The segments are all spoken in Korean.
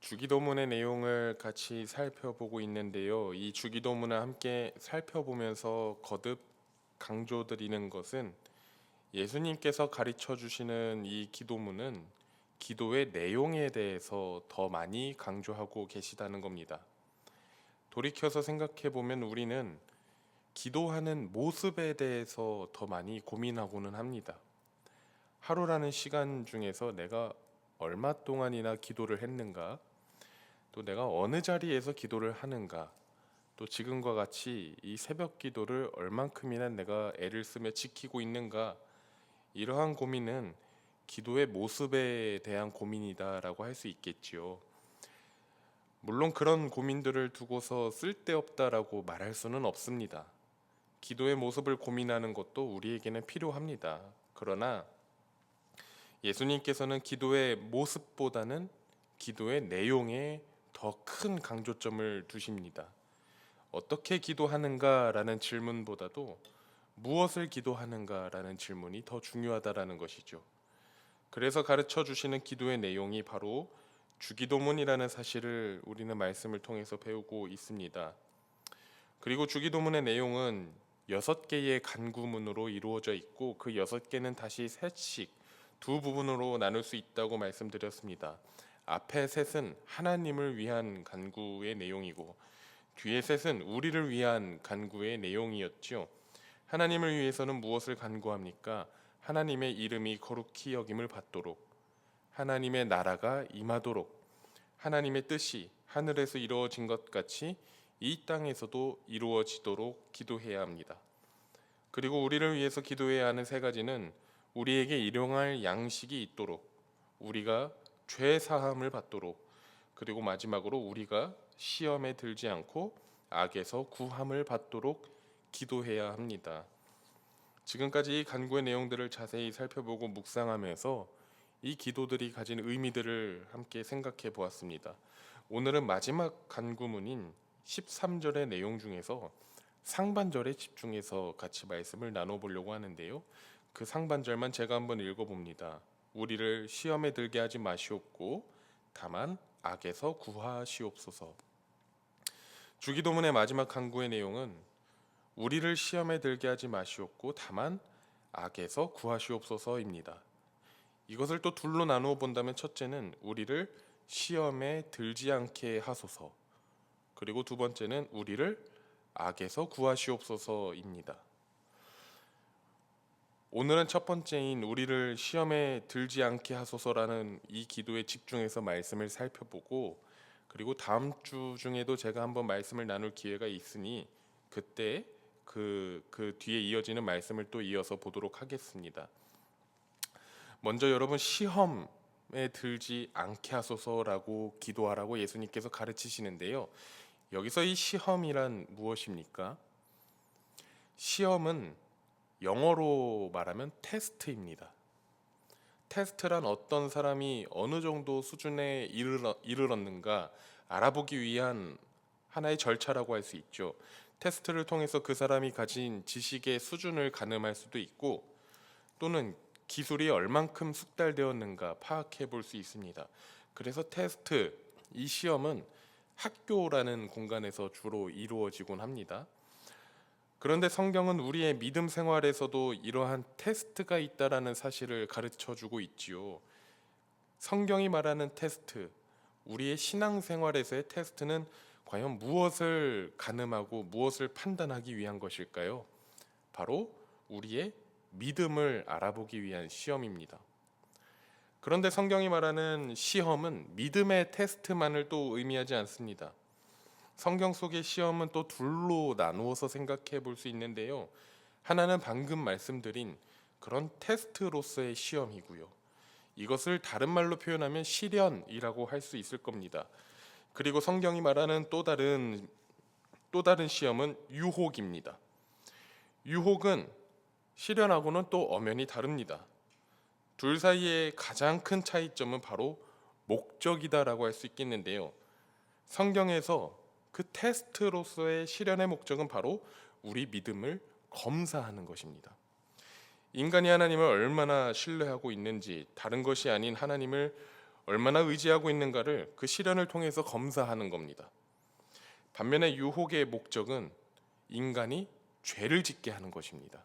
주기도문의 내용을 같이 살펴보고 있는데요. 이 주기도문을 함께 살펴보면서 거듭 강조드리는 것은 예수님께서 가르쳐 주시는 이 기도문은 기도의 내용에 대해서 더 많이 강조하고 계시다는 겁니다. 돌이켜서 생각해 보면 우리는 기도하는 모습에 대해서 더 많이 고민하고는 합니다. 하루라는 시간 중에서 내가 얼마 동안이나 기도를 했는가? 또 내가 어느 자리에서 기도를 하는가, 또 지금과 같이 이 새벽 기도를 얼만큼이나 내가 애를 쓰며 지키고 있는가, 이러한 고민은 기도의 모습에 대한 고민이다라고 할 수 있겠지요. 물론 그런 고민들을 두고서 쓸데없다라고 말할 수는 없습니다. 기도의 모습을 고민하는 것도 우리에게는 필요합니다. 그러나 예수님께서는 기도의 모습보다는 기도의 내용에 더 큰 강조점을 두십니다. 어떻게 기도하는가라는 질문보다도 무엇을 기도하는가라는 질문이 더 중요하다라는 것이죠. 그래서 가르쳐 주시는 기도의 내용이 바로 주기도문이라는 사실을 우리는 말씀을 통해서 배우고 있습니다. 그리고 주기도문의 내용은 6개의 간구문으로 이루어져 있고 그 6개는 다시 셋씩 두 부분으로 나눌 수 있다고 말씀드렸습니다. 앞에 셋은 하나님을 위한 간구의 내용이고 뒤에 셋은 우리를 위한 간구의 내용이었죠. 하나님을 위해서는 무엇을 간구합니까? 하나님의 이름이 거룩히 여김을 받도록, 하나님의 나라가 임하도록, 하나님의 뜻이 하늘에서 이루어진 것 같이 이 땅에서도 이루어지도록 기도해야 합니다. 그리고 우리를 위해서 기도해야 하는 세 가지는 우리에게 일용할 양식이 있도록, 우리가 죄 사함을 받도록, 그리고 마지막으로 우리가 시험에 들지 않고 악에서 구함을 받도록 기도해야 합니다. 지금까지 이 간구의 내용들을 자세히 살펴보고 묵상하면서 이 기도들이 가진 의미들을 함께 생각해 보았습니다. 오늘은 마지막 간구문인 13절의 내용 중에서 상반절에 집중해서 같이 말씀을 나눠보려고 하는데요. 그 상반절만 제가 한번 읽어봅니다. 우리를 시험에 들게 하지 마시옵고 다만 악에서 구하시옵소서. 주기도문의 마지막 간구의 내용은 우리를 시험에 들게 하지 마시옵고 다만 악에서 구하시옵소서입니다. 이것을 또 둘로 나누어 본다면 첫째는 우리를 시험에 들지 않게 하소서, 그리고 두 번째는 우리를 악에서 구하시옵소서입니다. 오늘은 첫 번째인 우리를 시험에 들지 않게 하소서라는 이 기도에 집중해서 말씀을 살펴보고, 그리고 다음 주 중에도 제가 한번 말씀을 나눌 기회가 있으니 그때 그 뒤에 이어지는 말씀을 또 이어서 보도록 하겠습니다. 먼저 여러분, 시험에 들지 않게 하소서라고 기도하라고 예수님께서 가르치시는데요. 여기서 이 시험이란 무엇입니까? 시험은 영어로 말하면 테스트입니다. 테스트란 어떤 사람이 어느 정도 수준에 이르렀는가 알아보기 위한 하나의 절차라고 할 수 있죠. 테스트를 통해서 그 사람이 가진 지식의 수준을 가늠할 수도 있고, 또는 기술이 얼만큼 숙달되었는가 파악해 볼 수 있습니다. 그래서 테스트, 이 시험은 학교라는 공간에서 주로 이루어지곤 합니다. 그런데 성경은 우리의 믿음 생활에서도 이러한 테스트가 있다라는 사실을 가르쳐 주고 있지요. 성경이 말하는 테스트, 우리의 신앙 생활에서의 테스트는 과연 무엇을 가늠하고 무엇을 판단하기 위한 것일까요? 바로 우리의 믿음을 알아보기 위한 시험입니다. 그런데 성경이 말하는 시험은 믿음의 테스트만을 또 의미하지 않습니다. 성경 속의 시험은 또 둘로 나누어서 생각해 볼 수 있는데요. 하나는 방금 말씀드린 그런 테스트로서의 시험이고요. 이것을 다른 말로 표현하면 시련이라고 할 수 있을 겁니다. 그리고 성경이 말하는 또 다른 시험은 유혹입니다. 유혹은 시련하고는 또 엄연히 다릅니다. 둘 사이의 가장 큰 차이점은 바로 목적이다라고 할 수 있겠는데요. 성경에서 그 테스트로서의 시련의 목적은 바로 우리 믿음을 검사하는 것입니다. 인간이 하나님을 얼마나 신뢰하고 있는지, 다른 것이 아닌 하나님을 얼마나 의지하고 있는가를 그 시련을 통해서 검사하는 겁니다. 반면에 유혹의 목적은 인간이 죄를 짓게 하는 것입니다.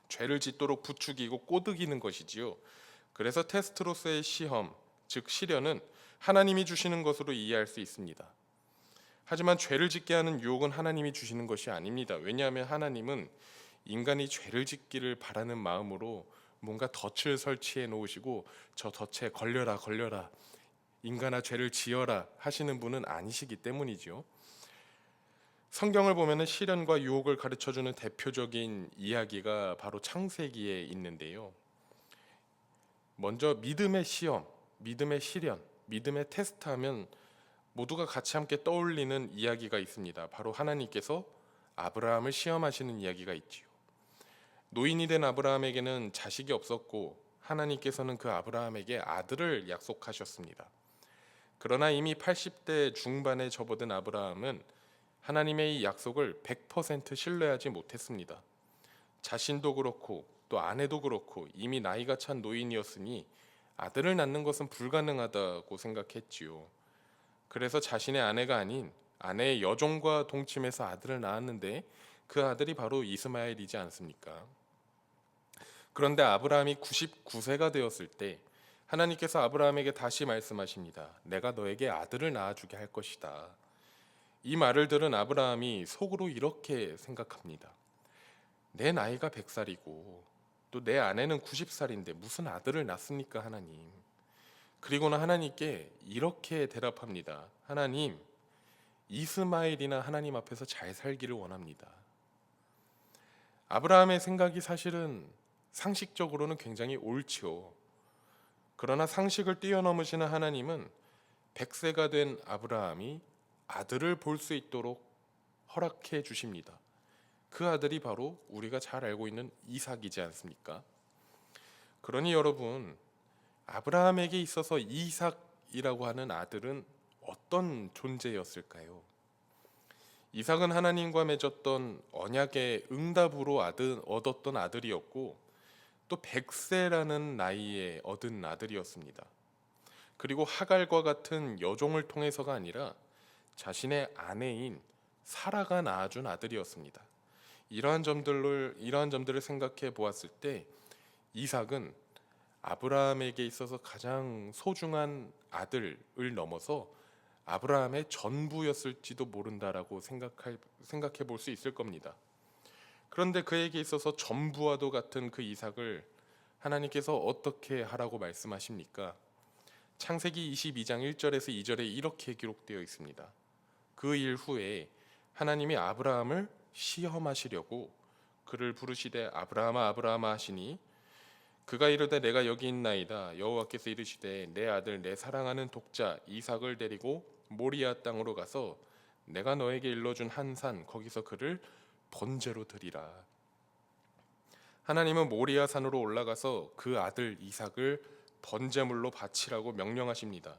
죄를 짓도록 부추기고 꼬드기는 것이지요. 그래서 테스트로서의 시험, 즉 시련은 하나님이 주시는 것으로 이해할 수 있습니다. 하지만 죄를 짓게 하는 유혹은 하나님이 주시는 것이 아닙니다. 왜냐하면 하나님은 인간이 죄를 짓기를 바라는 마음으로 뭔가 덫을 설치해 놓으시고 저 덫에 걸려라 걸려라 인간아 죄를 지어라 하시는 분은 아니시기 때문이죠. 성경을 보면 시련과 유혹을 가르쳐주는 대표적인 이야기가 바로 창세기에 있는데요. 먼저 믿음의 시험, 믿음의 시련, 믿음의 테스트하면 모두가 같이 함께 떠올리는 이야기가 있습니다. 바로 하나님께서 아브라함을 시험하시는 이야기가 있지요. 노인이 된 아브라함에게는 자식이 없었고 하나님께서는 그 아브라함에게 아들을 약속하셨습니다. 그러나 이미 80대 중반에 접어든 아브라함은 하나님의 이 약속을 100% 신뢰하지 못했습니다. 자신도 그렇고 또 아내도 그렇고 이미 나이가 찬 노인이었으니 아들을 낳는 것은 불가능하다고 생각했지요. 그래서 자신의 아내가 아닌 아내의 여종과 동침해서 아들을 낳았는데 그 아들이 바로 이스마엘이지 않습니까? 그런데 아브라함이 99세가 되었을 때 하나님께서 아브라함에게 다시 말씀하십니다. 내가 너에게 아들을 낳아주게 할 것이다. 이 말을 들은 아브라함이 속으로 이렇게 생각합니다. 내 나이가 100살이고 또 내 아내는 90살인데 무슨 아들을 낳습니까, 하나님? 그리고는 하나님께 이렇게 대답합니다. 하나님, 이스마엘이나 하나님 앞에서 잘 살기를 원합니다. 아브라함의 생각이 사실은 상식적으로는 굉장히 옳지요. 그러나 상식을 뛰어넘으시는 하나님은 100세가 된 아브라함이 아들을 볼 수 있도록 허락해 주십니다. 그 아들이 바로 우리가 잘 알고 있는 이삭이지 않습니까? 그러니 여러분, 아브라함에게 있어서 이삭이라고 하는 아들은 어떤 존재였을까요? 이삭은 하나님과 맺었던 언약의 응답으로 얻었던 아들이었고 또 100세라는 나이에 얻은 아들이었습니다. 그리고 하갈과 같은 여종을 통해서가 아니라 자신의 아내인 사라가 낳아준 아들이었습니다. 이러한 점들을 생각해 보았을 때 이삭은 아브라함에게 있어서 가장 소중한 아들을 넘어서 아브라함의 전부였을지도 모른다라고 생각해 볼 수 있을 겁니다. 그런데 그에게 있어서 전부와도 같은 그 이삭을 하나님께서 어떻게 하라고 말씀하십니까? 창세기 22장 1절에서 2절에 이렇게 기록되어 있습니다. 그 일 후에 하나님이 아브라함을 시험하시려고 그를 부르시되 아브라함아 아브라함아 하시니 그가 이르되 내가 여기 있나이다. 여호와께서 이르시되 내 아들 내 사랑하는 독자 이삭을 데리고 모리아 땅으로 가서 내가 너에게 일러준 한 산 거기서 그를 번제로 드리라. 하나님은 모리아 산으로 올라가서 그 아들 이삭을 번제물로 바치라고 명령하십니다.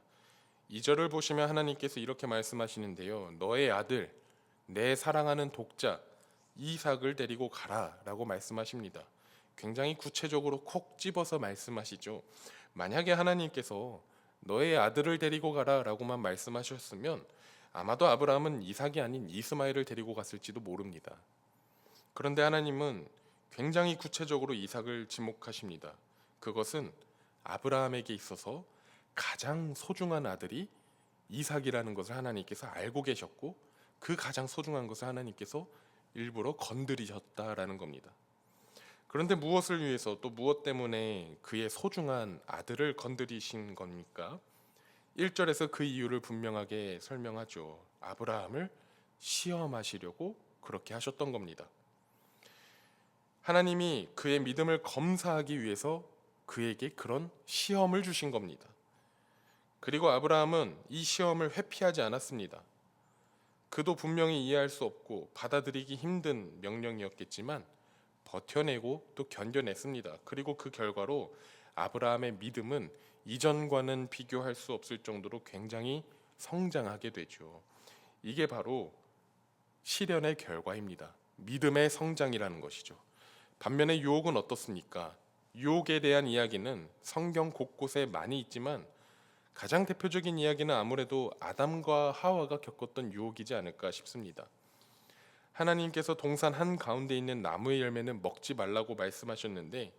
2절을 보시면 하나님께서 이렇게 말씀하시는데요. 너의 아들 내 사랑하는 독자 이삭을 데리고 가라라고 말씀하십니다. 굉장히 구체적으로 콕 집어서 말씀하시죠. 만약에 하나님께서 너의 아들을 데리고 가라라고만 말씀하셨으면 아마도 아브라함은 이삭이 아닌 이스마엘을 데리고 갔을지도 모릅니다. 그런데 하나님은 굉장히 구체적으로 이삭을 지목하십니다. 그것은 아브라함에게 있어서 가장 소중한 아들이 이삭이라는 것을 하나님께서 알고 계셨고 그 가장 소중한 것을 하나님께서 일부러 건드리셨다라는 겁니다. 그런데 무엇을 위해서 또 무엇 때문에 그의 소중한 아들을 건드리신 겁니까? 1절에서 그 이유를 분명하게 설명하죠. 아브라함을 시험하시려고 그렇게 하셨던 겁니다. 하나님이 그의 믿음을 검사하기 위해서 그에게 그런 시험을 주신 겁니다. 그리고 아브라함은 이 시험을 회피하지 않았습니다. 그도 분명히 이해할 수 없고 받아들이기 힘든 명령이었겠지만 버텨내고 또 견뎌냈습니다. 그리고 그 결과로 아브라함의 믿음은 이전과는 비교할 수 없을 정도로 굉장히 성장하게 되죠. 이게 바로 시련의 결과입니다. 믿음의 성장이라는 것이죠. 반면에 유혹은 어떻습니까? 유혹에 대한 이야기는 성경 곳곳에 많이 있지만 가장 대표적인 이야기는 아무래도 아담과 하와가 겪었던 유혹이지 않을까 싶습니다. 하나님께서 동산 한 가운데 있는 나무의 열매는 먹지 말라고 말씀하셨는데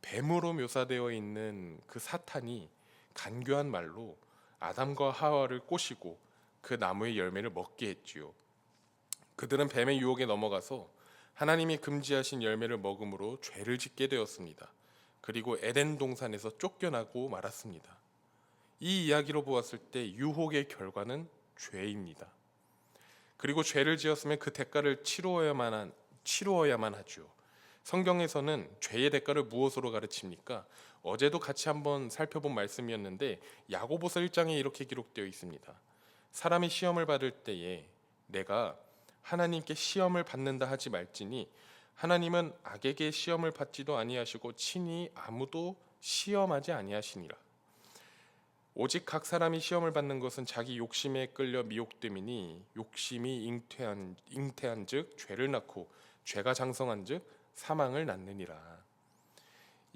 뱀으로 묘사되어 있는 그 사탄이 간교한 말로 아담과 하와를 꼬시고 그 나무의 열매를 먹게 했지요. 그들은 뱀의 유혹에 넘어가서 하나님이 금지하신 열매를 먹음으로 죄를 짓게 되었습니다. 그리고 에덴 동산에서 쫓겨나고 말았습니다. 이 이야기로 보았을 때 유혹의 결과는 죄입니다. 그리고 죄를 지었으면 그 대가를 치루어야만 하죠. 성경에서는 죄의 대가를 무엇으로 가르칩니까? 어제도 같이 한번 살펴본 말씀이었는데 야고보서 1장에 이렇게 기록되어 있습니다. 사람이 시험을 받을 때에 내가 하나님께 시험을 받는다 하지 말지니 하나님은 악에게 시험을 받지도 아니하시고 친히 아무도 시험하지 아니하시니라. 오직 각 사람이 시험을 받는 것은 자기 욕심에 끌려 미혹됨이니 욕심이 잉태한즉 죄를 낳고 죄가 장성한즉 사망을 낳느니라.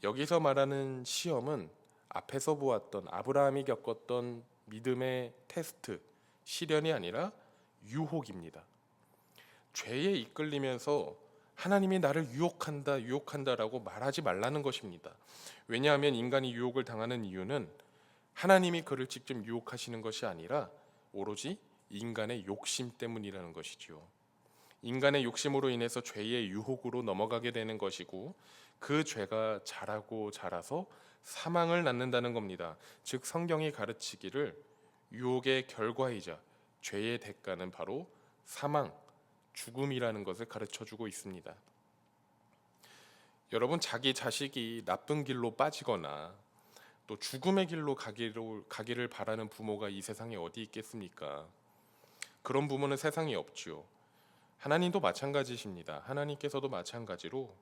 여기서 말하는 시험은 앞에서 보았던 아브라함이 겪었던 믿음의 테스트, 시련이 아니라 유혹입니다. 죄에 이끌리면서 하나님이 나를 유혹한다라고 말하지 말라는 것입니다. 왜냐하면 인간이 유혹을 당하는 이유는 하나님이 그를 직접 유혹하시는 것이 아니라 오로지 인간의 욕심 때문이라는 것이지요. 인간의 욕심으로 인해서 죄의 유혹으로 넘어가게 되는 것이고 그 죄가 자라서 사망을 낳는다는 겁니다. 즉 성경이 가르치기를 유혹의 결과이자 죄의 대가는 바로 사망, 죽음이라는 것을 가르쳐주고 있습니다. 여러분, 자기 자식이 나쁜 길로 빠지거나 또 죽음의 길로 가기를 바라는 부모가 이 세상에 어디 있겠습니까? 그런 부모는 세상에 없지요. 하나님도 마찬가지십니다. 하나님께서도 마찬가지로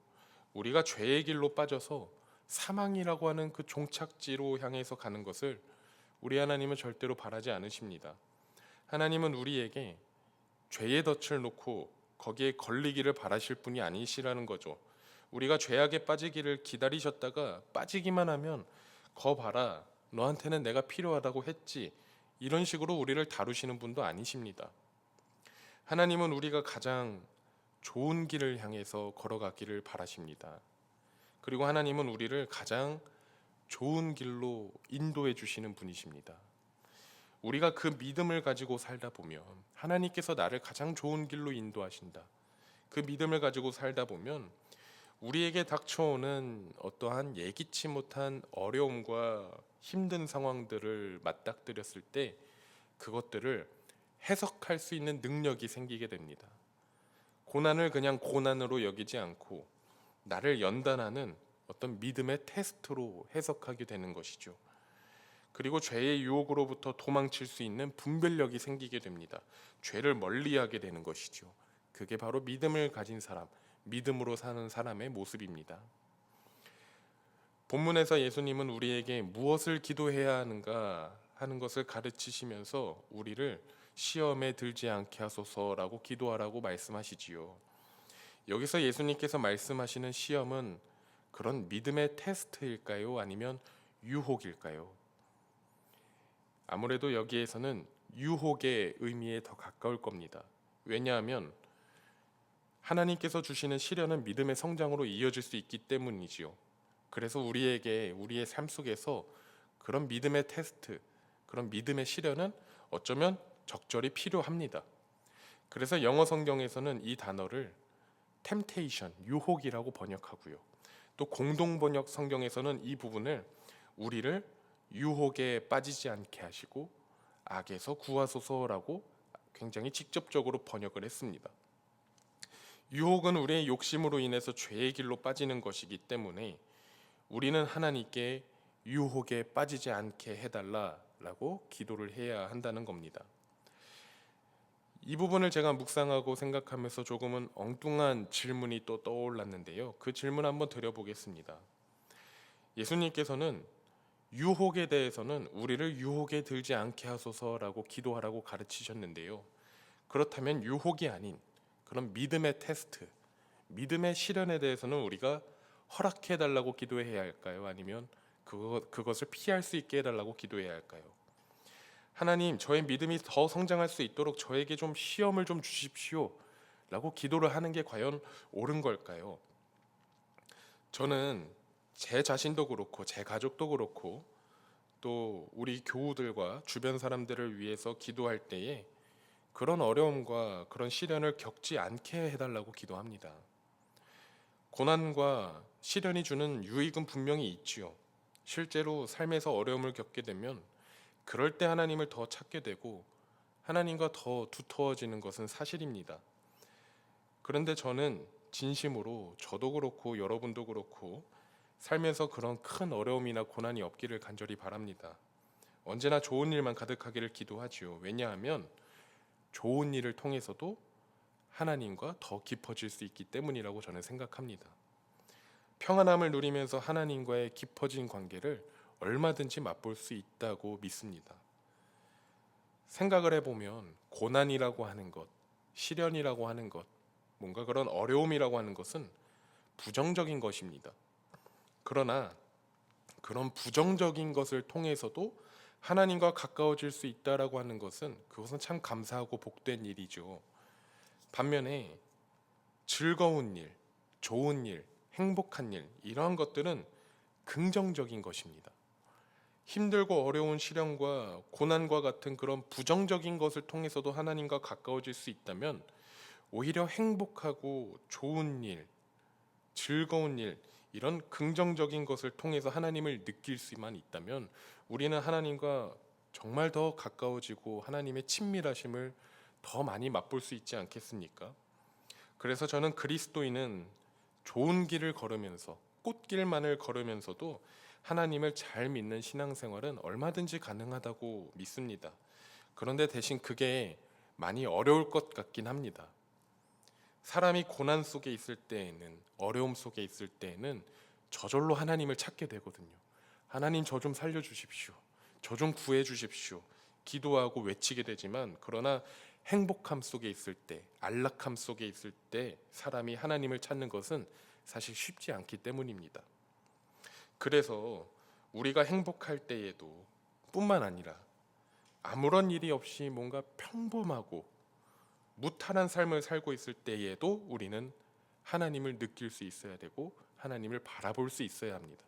우리가 죄의 길로 빠져서 사망이라고 하는 그 종착지로 향해서 가는 것을 우리 하나님은 절대로 바라지 않으십니다. 하나님은 우리에게 죄의 덫을 놓고 거기에 걸리기를 바라실 분이 아니시라는 거죠. 우리가 죄악에 빠지기를 기다리셨다가 빠지기만 하면 거 봐라, 너한테는 내가 필요하다고 했지, 이런 식으로 우리를 다루시는 분도 아니십니다. 하나님은 우리가 가장 좋은 길을 향해서 걸어가기를 바라십니다. 그리고 하나님은 우리를 가장 좋은 길로 인도해 주시는 분이십니다. 우리가 그 믿음을 가지고 살다 보면 하나님께서 나를 가장 좋은 길로 인도하신다. 그 믿음을 가지고 살다 보면 우리에게 닥쳐오는 어떠한 예기치 못한 어려움과 힘든 상황들을 맞닥뜨렸을 때 그것들을 해석할 수 있는 능력이 생기게 됩니다. 고난을 그냥 고난으로 여기지 않고 나를 연단하는 어떤 믿음의 테스트로 해석하게 되는 것이죠. 그리고 죄의 유혹으로부터 도망칠 수 있는 분별력이 생기게 됩니다. 죄를 멀리하게 되는 것이죠. 그게 바로 믿음을 가진 사람, 믿음으로 사는 사람의 모습입니다. 본문에서 예수님은 우리에게 무엇을 기도해야 하는가 하는 것을 가르치시면서 우리를 시험에 들지 않게 하소서라고 기도하라고 말씀하시지요. 여기서 예수님께서 말씀하시는 시험은 그런 믿음의 테스트일까요? 아니면 유혹일까요? 아무래도 여기에서는 유혹의 의미에 더 가까울 겁니다. 왜냐하면 하나님께서 주시는 시련은 믿음의 성장으로 이어질 수 있기 때문이지요. 그래서 우리에게 우리의 삶 속에서 그런 믿음의 테스트, 그런 믿음의 시련은 어쩌면 적절히 필요합니다. 그래서 영어 성경에서는 이 단어를 temptation, 유혹이라고 번역하고요. 또 공동 번역 성경에서는 이 부분을 우리를 유혹에 빠지지 않게 하시고 악에서 구하소서라고 굉장히 직접적으로 번역을 했습니다. 유혹은 우리의 욕심으로 인해서 죄의 길로 빠지는 것이기 때문에 우리는 하나님께 유혹에 빠지지 않게 해달라라고 기도를 해야 한다는 겁니다. 이 부분을 제가 묵상하고 생각하면서 조금은 엉뚱한 질문이 또 떠올랐는데요. 그 질문 한번 드려보겠습니다. 예수님께서는 유혹에 대해서는 우리를 유혹에 들지 않게 하소서라고 기도하라고 가르치셨는데요. 그렇다면 유혹이 아닌 그런 믿음의 테스트, 믿음의 시련에 대해서는 우리가 허락해달라고 기도해야 할까요? 아니면 그것을 피할 수 있게 해달라고 기도해야 할까요? 하나님, 저의 믿음이 더 성장할 수 있도록 저에게 좀 시험을 좀 주십시오 라고 기도를 하는 게 과연 옳은 걸까요? 저는 제 자신도 그렇고 제 가족도 그렇고 또 우리 교우들과 주변 사람들을 위해서 기도할 때에 그런 어려움과 그런 시련을 겪지 않게 해달라고 기도합니다. 고난과 시련이 주는 유익은 분명히 있지요. 실제로 삶에서 어려움을 겪게 되면 그럴 때 하나님을 더 찾게 되고 하나님과 더 두터워지는 것은 사실입니다. 그런데 저는 진심으로 저도 그렇고 여러분도 그렇고 살면서 그런 큰 어려움이나 고난이 없기를 간절히 바랍니다. 언제나 좋은 일만 가득하기를 기도하지요. 왜냐하면 좋은 일을 통해서도 하나님과 더 깊어질 수 있기 때문이라고 저는 생각합니다. 평안함을 누리면서 하나님과의 깊어진 관계를 얼마든지 맛볼 수 있다고 믿습니다. 생각을 해보면 고난이라고 하는 것, 시련이라고 하는 것, 뭔가 그런 어려움이라고 하는 것은 부정적인 것입니다. 그러나 그런 부정적인 것을 통해서도 하나님과 가까워질 수 있다라고 하는 것은 그것은 참 감사하고 복된 일이죠. 반면에 즐거운 일, 좋은 일, 행복한 일 이러한 것들은 긍정적인 것입니다. 힘들고 어려운 시련과 고난과 같은 그런 부정적인 것을 통해서도 하나님과 가까워질 수 있다면 오히려 행복하고 좋은 일, 즐거운 일 이런 긍정적인 것을 통해서 하나님을 느낄 수만 있다면 우리는 하나님과 정말 더 가까워지고 하나님의 친밀하심을 더 많이 맛볼 수 있지 않겠습니까? 그래서 저는 그리스도인은 좋은 길을 걸으면서 꽃길만을 걸으면서도 하나님을 잘 믿는 신앙생활은 얼마든지 가능하다고 믿습니다. 그런데 대신 그게 많이 어려울 것 같긴 합니다. 사람이 고난 속에 있을 때에는 어려움 속에 있을 때에는 저절로 하나님을 찾게 되거든요. 하나님 저 좀 살려주십시오. 저 좀 구해주십시오. 기도하고 외치게 되지만 그러나 행복함 속에 있을 때 안락함 속에 있을 때 사람이 하나님을 찾는 것은 사실 쉽지 않기 때문입니다. 그래서 우리가 행복할 때에도 뿐만 아니라 아무런 일이 없이 뭔가 평범하고 무탈한 삶을 살고 있을 때에도 우리는 하나님을 느낄 수 있어야 되고 하나님을 바라볼 수 있어야 합니다.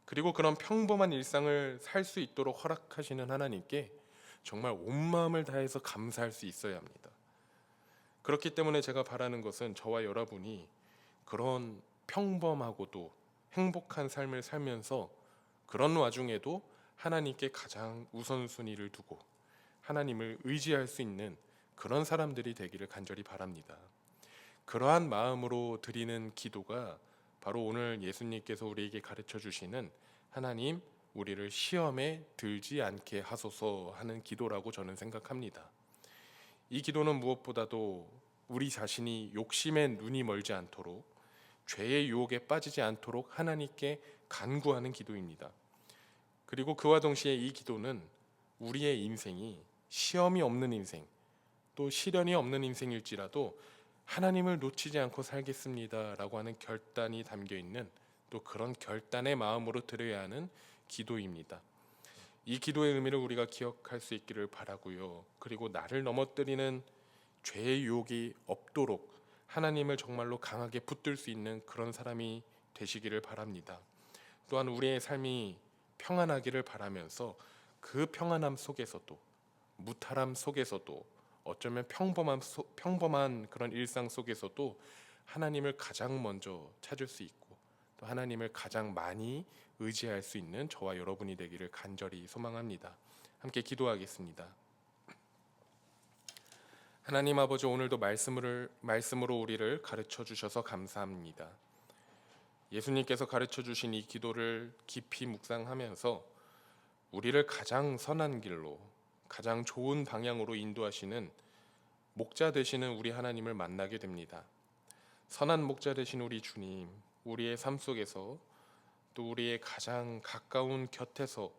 그리고 그런 평범한 일상을 살 수 있도록 허락하시는 하나님께 정말 온 마음을 다해서 감사할 수 있어야 합니다. 그렇기 때문에 제가 바라는 것은 저와 여러분이 그런 평범하고도 행복한 삶을 살면서 그런 와중에도 하나님께 가장 우선순위를 두고 하나님을 의지할 수 있는 그런 사람들이 되기를 간절히 바랍니다. 그러한 마음으로 드리는 기도가 바로 오늘 예수님께서 우리에게 가르쳐 주시는 하나님 우리를 시험에 들지 않게 하소서 하는 기도라고 저는 생각합니다. 이 기도는 무엇보다도 우리 자신이 욕심에 눈이 멀지 않도록 죄의 유혹에 빠지지 않도록 하나님께 간구하는 기도입니다. 그리고 그와 동시에 이 기도는 우리의 인생이 시험이 없는 인생 또 시련이 없는 인생일지라도 하나님을 놓치지 않고 살겠습니다라고 하는 결단이 담겨 있는 또 그런 결단의 마음으로 드려야 하는 기도입니다. 이 기도의 의미를 우리가 기억할 수 있기를 바라고요. 그리고 나를 넘어뜨리는 죄의 유혹이 없도록 하나님을 정말로 강하게 붙들 수 있는 그런 사람이 되시기를 바랍니다. 또한 우리의 삶이 평안하기를 바라면서 그 평안함 속에서도 무탈함 속에서도 어쩌면 평범한 그런 일상 속에서도 하나님을 가장 먼저 찾을 수 있고 또 하나님을 가장 많이 의지할 수 있는 저와 여러분이 되기를 간절히 소망합니다. 함께 기도하겠습니다. 하나님 아버지 오늘도 말씀으로 우리를 가르쳐 주셔서 감사합니다. 예수님께서 가르쳐 주신 이 기도를 깊이 묵상하면서 우리를 가장 선한 길로 가장 좋은 방향으로 인도하시는 목자 되시는 우리 하나님을 만나게 됩니다. 선한 목자 되신 우리 주님, 우리의 삶 속에서 또 우리의 가장 가까운 곁에서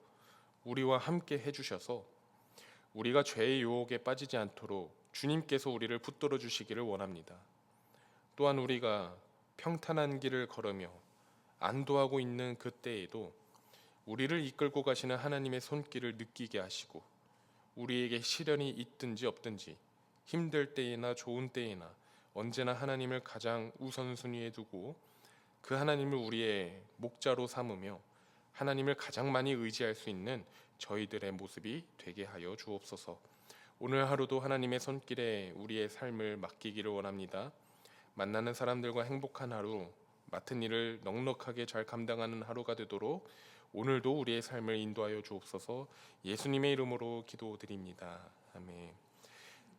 우리와 함께 해주셔서 우리가 죄의 유혹에 빠지지 않도록 주님께서 우리를 붙들어 주시기를 원합니다. 또한 우리가 평탄한 길을 걸으며 안도하고 있는 그때에도 우리를 이끌고 가시는 하나님의 손길을 느끼게 하시고 우리에게 시련이 있든지 없든지 힘들 때이나 좋은 때이나 언제나 하나님을 가장 우선순위에 두고 그 하나님을 우리의 목자로 삼으며 하나님을 가장 많이 의지할 수 있는 저희들의 모습이 되게 하여 주옵소서. 오늘 하루도 하나님의 손길에 우리의 삶을 맡기기를 원합니다. 만나는 사람들과 행복한 하루, 맡은 일을 넉넉하게 잘 감당하는 하루가 되도록 오늘도 우리의 삶을 인도하여 주옵소서. 예수님의 이름으로 기도드립니다. 아멘.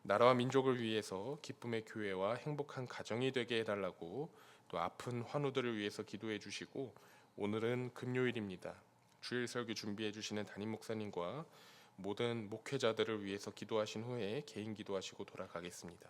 나라와 민족을 위해서 기쁨의 교회와 행복한 가정이 되게 해달라고 또 아픈 환우들을 위해서 기도해 주시고 오늘은 금요일입니다. 주일 설교 준비해 주시는 담임 목사님과 모든 목회자들을 위해서 기도하신 후에 개인 기도하시고 돌아가겠습니다.